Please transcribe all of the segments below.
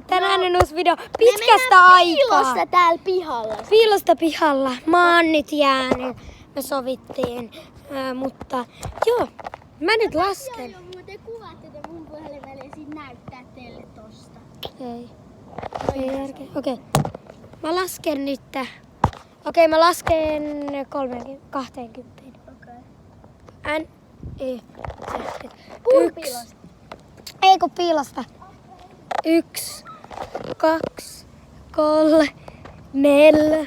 Tänään on uusi video pitkästä aikaa. Piilosta täällä pihalla. Piilosta pihalla. Mä oon nyt jäänyt. Me sovittiin. Mutta joo, mä nyt lasken. Joo, muuten kuvat tätä mun puhelimelle ja sit näyttää teille tosta. Ei. Ei järkeä. Okei. Mä lasken nyt. Okei, mä lasken 20. Okei. Yksi. Piilosta. Ei kun piilosta. 1, 2, 3, 4,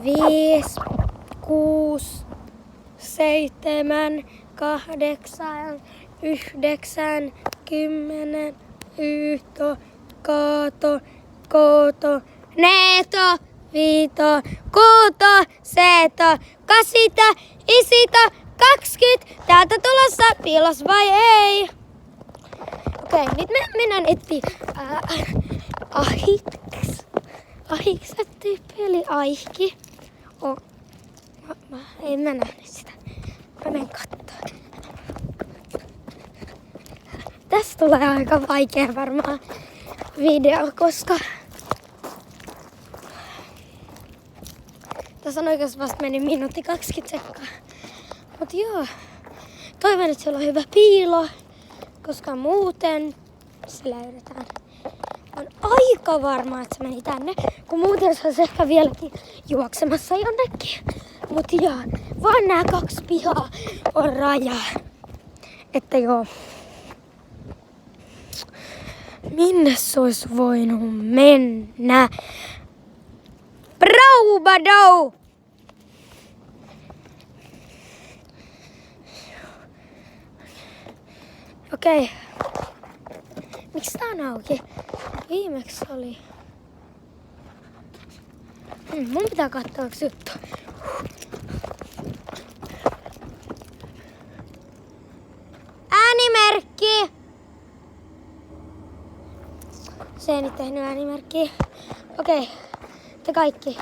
5, 6, 7, 8, 9, 10, 11, 12, 14, 15, 16, 17, 18, 19, 20. Täältä tulossa piilos vai ei? Okei, nyt me mennään etsiä ahikset tyyppi, eli aihki. En mä nähnyt sitä. Mä menen kattoo. Tästä tulee aika vaikea varmaan video, koska tässä on oikeasti vasta mennyt minuutti 20 sekkaa. Mut joo, toivon, että siellä on hyvä piilo, koska muuten se löydetään. Mä oon aika varma, että se meni tänne, kun muuten se olisi ehkä vieläkin juoksemassa jonnekin. Mut joo, vaan nää 2 pihaa on raja. Että joo. Minne se olisi voinut mennä? Braubadou! Okei. Miksi tää on auki? Viimeksi oli. Mun pitää katsoa yksi juttu. Äänimerkki! Se ei nyt tehnyt äänimerkkiä. Okei. Te kaikki.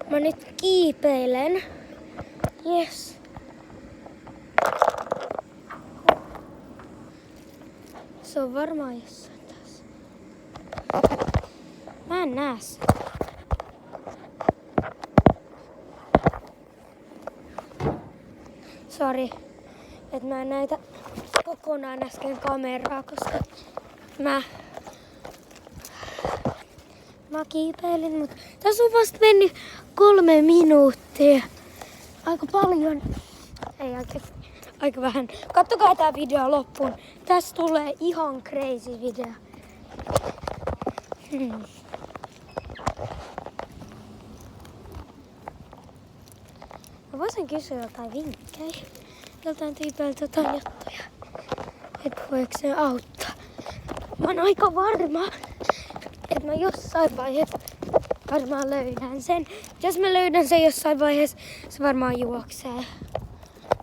Mä nyt kiipeilen. Yes. Se on varmaan jossain tässä. Mä en näe sitä. Sori, että mä en näytä kokonaan äsken kameraa, koska mä kiipeilin, mutta tässä on vasta mennyt 3 minuuttia. Aika paljon. Ei aika vähän. Kattokaa tää video loppuun. Tästä tulee ihan crazy video. Mä voisin kysyä jotain vinkkejä. Joltain tyypeiltä jotain juttuja. Et voiko se auttaa. Mä oon aika varma, että mä jossain vaiheessa varmaan löydän sen. Jos mä löydän sen jossain vaiheessa, se varmaan juoksee.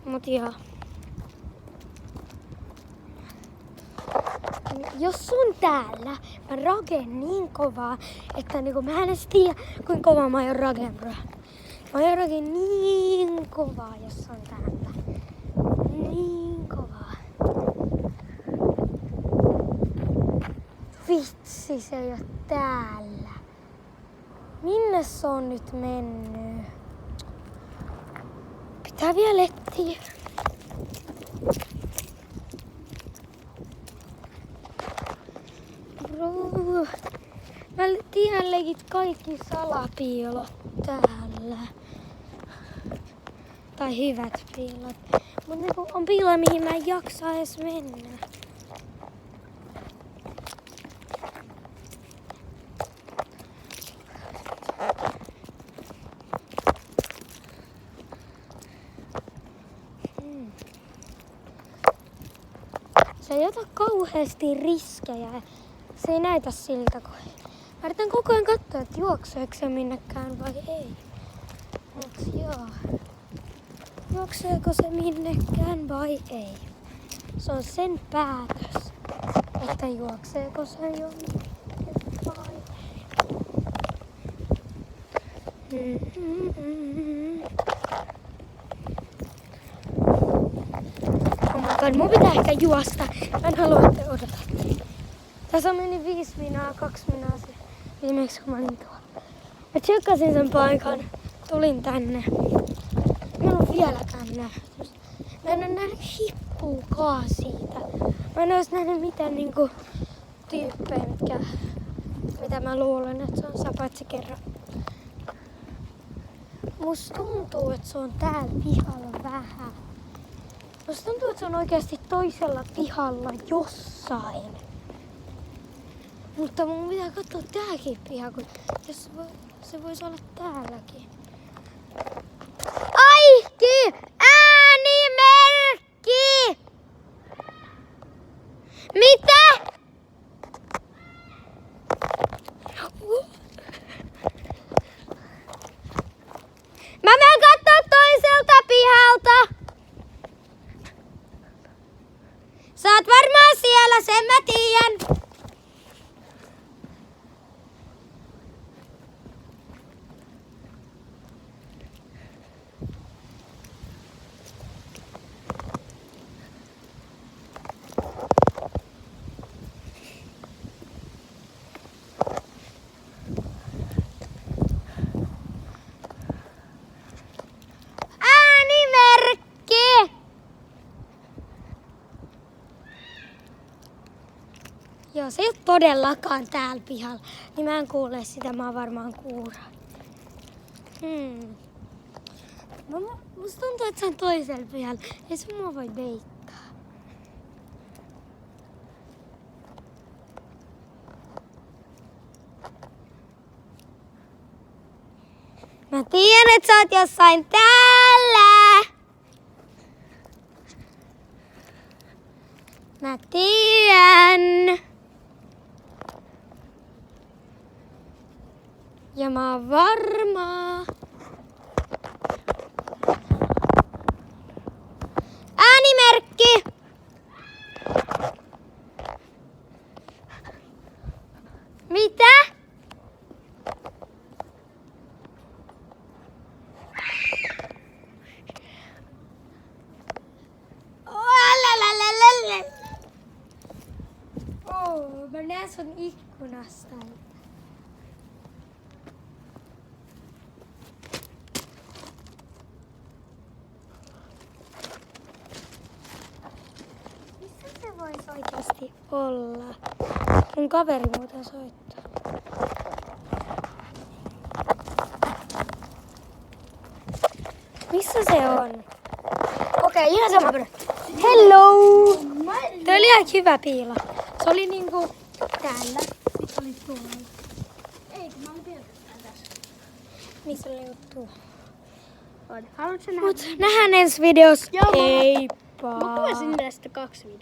Mut joo. Jos sun täällä, mä ragen niin kovaa, että niinku mä en edes tiedä, kuinka kovaa mä aion ragen, bro. Mä aion ragen niin kovaa, jos on täällä. Niin kovaa. Vitsi, se ei oo täällä. Minne se on nyt mennyt? Pitää vielä etsiä. Bro. Mä tiedän legit kaikki salapiilot täällä. Tai hyvät piilot. Mut niinku on piilo, mihin mä en jaksa edes mennä. Se ei ota kauheasti riskejä. Se ei näytä siltä, kun mä yritän koko ajan katsoa, että juokseeko se minnekään vai ei. Mut joo. Juokseeko se minnekään vai ei? Se on sen päätös, että juokseeko se jonnekin vai ei. kauan. Mun pitää ehkä juosta. Mä en halua, että odota. Tässä meni 5 minaa, 2 minaa se viimeksi kun mä olin tuolla. Mä tsekkasin sen paikan. Tulin tänne. Mä en oo vieläkään nähty. Mä en oo nähnyt hippuukaan siitä. Mä en ois nähnyt mitään niinku tyyppejä, mitä mä luulen, että se on paitsi kerran. Musta tuntuu, että se on täällä pihalla vähän. Musta tuntuu, että se on oikeasti toisella pihalla jossain. Mutta mun pitää katsoa tääkin piha, kun jos se voisi olla täälläkin. Aihki! Äänimerkki! Mitä? Mä menen kattoo toiselta pihalta. Sä oot varmaan siellä, sen mä tiedän. Joo, se ei ole todellakaan täällä pihalla. Niin mä en kuule sitä, mä varmaan kuuran. Musta tuntuu, että se on toisella pihalla. Ei se mua voi veikkaa. Mä tiedän, että sä oot jossain täällä. Mä tiedän. Ja mä oon varma. Äänimerkki! Mitä? Mä näen sun ikkunasta. Missä se voisi oikeasti olla? Mun kaveri muuten soittaa. Missä se on? Okei, ihan sama. Hello! Tää oli ihan hyvä piila. Se oli niinku täällä. Sitten oli tuolla. Ei, kun mä olin pelkästään tässä. Missä oli juttu? Haluatko nähdä? Mut nähdään ensi videossa. Joo, Heippa! Mä kuvasin tästä 2 videoa.